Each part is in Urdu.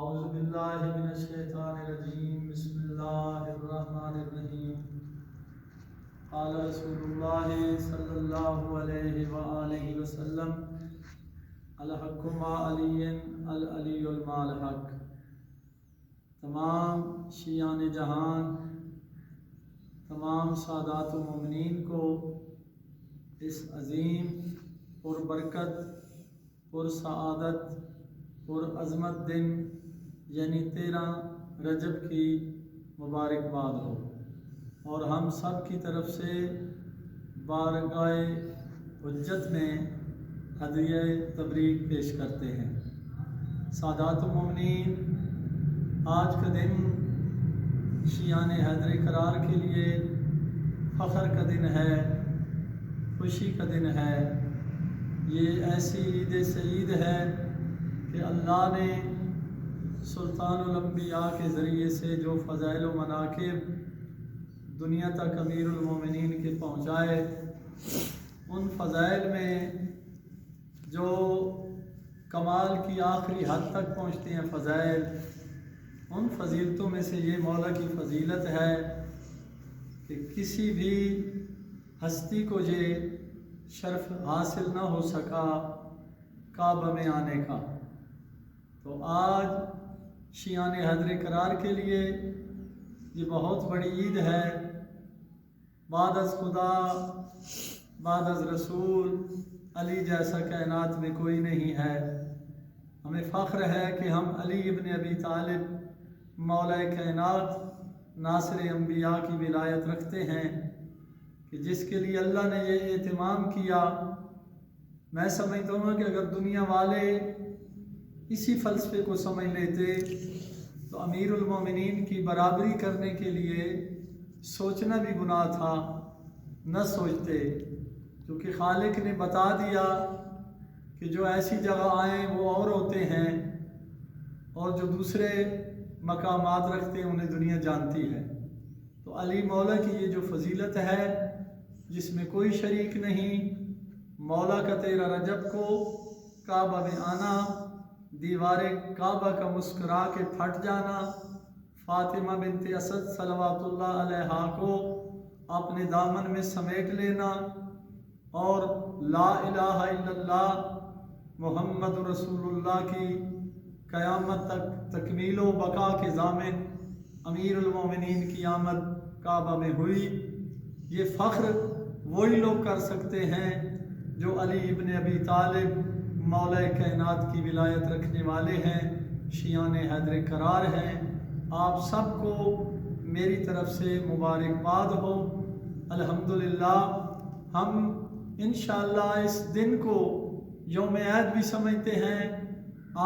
اعوذ باللہ من الشیطان الرجیم بسم اللہ الرحمن الرحیم قال رسول اللہ صلی اللہ علیہ وآلہ وسلم الحق مع علی العلی مع الحق۔ تمام شیعان جہان، تمام سادات و مومنین کو اس عظیم پر برکت، پر سعادت، پر عظمت دن یعنی 13 رجب کی مبارکباد ہو، اور ہم سب کی طرف سے بارگاہ حجت میں ہدیہ تبریک پیش کرتے ہیں۔ سادات و مومنین، آج کا دن شیعان حیدر کرار کے لیے فخر کا دن ہے، خوشی کا دن ہے۔ یہ ایسی عید سعید ہے کہ اللہ نے سلطان الانبیاء کے ذریعے سے جو فضائل و مناقب دنیا تک امیر المومنین کے پہنچائے، ان فضائل میں جو کمال کی آخری حد تک پہنچتے ہیں فضائل، ان فضیلتوں میں سے یہ مولا کی فضیلت ہے کہ کسی بھی ہستی کو یہ شرف حاصل نہ ہو سکا کعبہ میں آنے کا۔ تو آج شیعان حیدر کرار کے لیے یہ بہت بڑی عید ہے۔ بعد از خدا، بعد از رسول، علی جیسا کائنات میں کوئی نہیں ہے۔ ہمیں فخر ہے کہ ہم علی ابن ابی طالب مولا کائنات ناصر انبیاء کی ولایت رکھتے ہیں، کہ جس کے لیے اللہ نے یہ اہتمام کیا۔ میں سمجھتا ہوں کہ اگر دنیا والے اسی فلسفے کو سمجھ لیتے تو امیر المومنین کی برابری کرنے کے لیے سوچنا بھی گناہ تھا، نہ سوچتے، کیونکہ خالق نے بتا دیا کہ جو ایسی جگہ آئیں وہ اور ہوتے ہیں، اور جو دوسرے مقامات رکھتے ہیں انہیں دنیا جانتی ہے۔ تو علی مولا کی یہ جو فضیلت ہے جس میں کوئی شریک نہیں، مولا کا 13 رجب کو کعبہ میں آنا، دیوار کعبہ کا مسکرا کے پھٹ جانا، فاطمہ بنت اسد صلوات اللہ علیہا کو اپنے دامن میں سمیٹ لینا، اور لا الہ الا اللہ محمد رسول اللہ کی قیامت تک تکمیل و بقا کے ضامن امیر المومنین کی آمد کعبہ میں ہوئی۔ یہ فخر وہی لوگ کر سکتے ہیں جو علی ابن ابی طالب مولا کائنات کی ولایت رکھنے والے ہیں، شیعان حیدر کرار ہیں۔ آپ سب کو میری طرف سے مبارکباد ہو۔ الحمدللہ ہم انشاءاللہ اس دن کو یوم عید بھی سمجھتے ہیں۔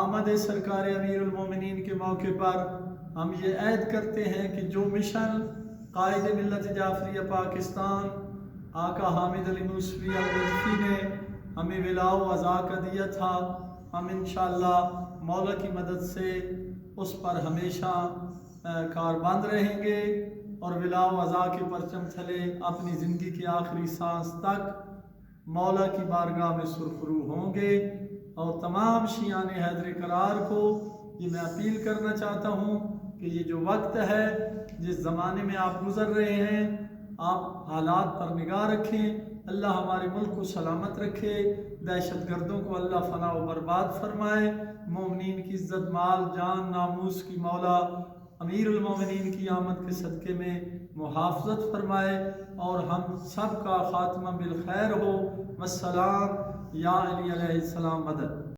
آمد سرکار امیر المومنین کے موقع پر ہم یہ عید کرتے ہیں کہ جو مشن قائد ملت جعفریہ پاکستان آقا حامد علی موسوی النجفی نے ہمیں ولا و عزا کا دیا تھا، ہم انشاءاللہ مولا کی مدد سے اس پر ہمیشہ کاربند رہیں گے، اور ولا و عزا کے پرچم تھلے اپنی زندگی کی آخری سانس تک مولا کی بارگاہ میں سرخرو ہوں گے۔ اور تمام شیعان حیدر کرار کو یہ میں اپیل کرنا چاہتا ہوں کہ یہ جو وقت ہے، جس زمانے میں آپ گزر رہے ہیں، آپ حالات پر نگاہ رکھیں۔ اللہ ہمارے ملک کو سلامت رکھے، دہشت گردوں کو اللہ فنا و برباد فرمائے، مومنین کی عزت، مال، جان، ناموس کی مولا امیر المومنین کی آمد کے صدقے میں محافظت فرمائے، اور ہم سب کا خاتمہ بالخیر ہو۔ والسلام، یا علی علیہ السلام مدد۔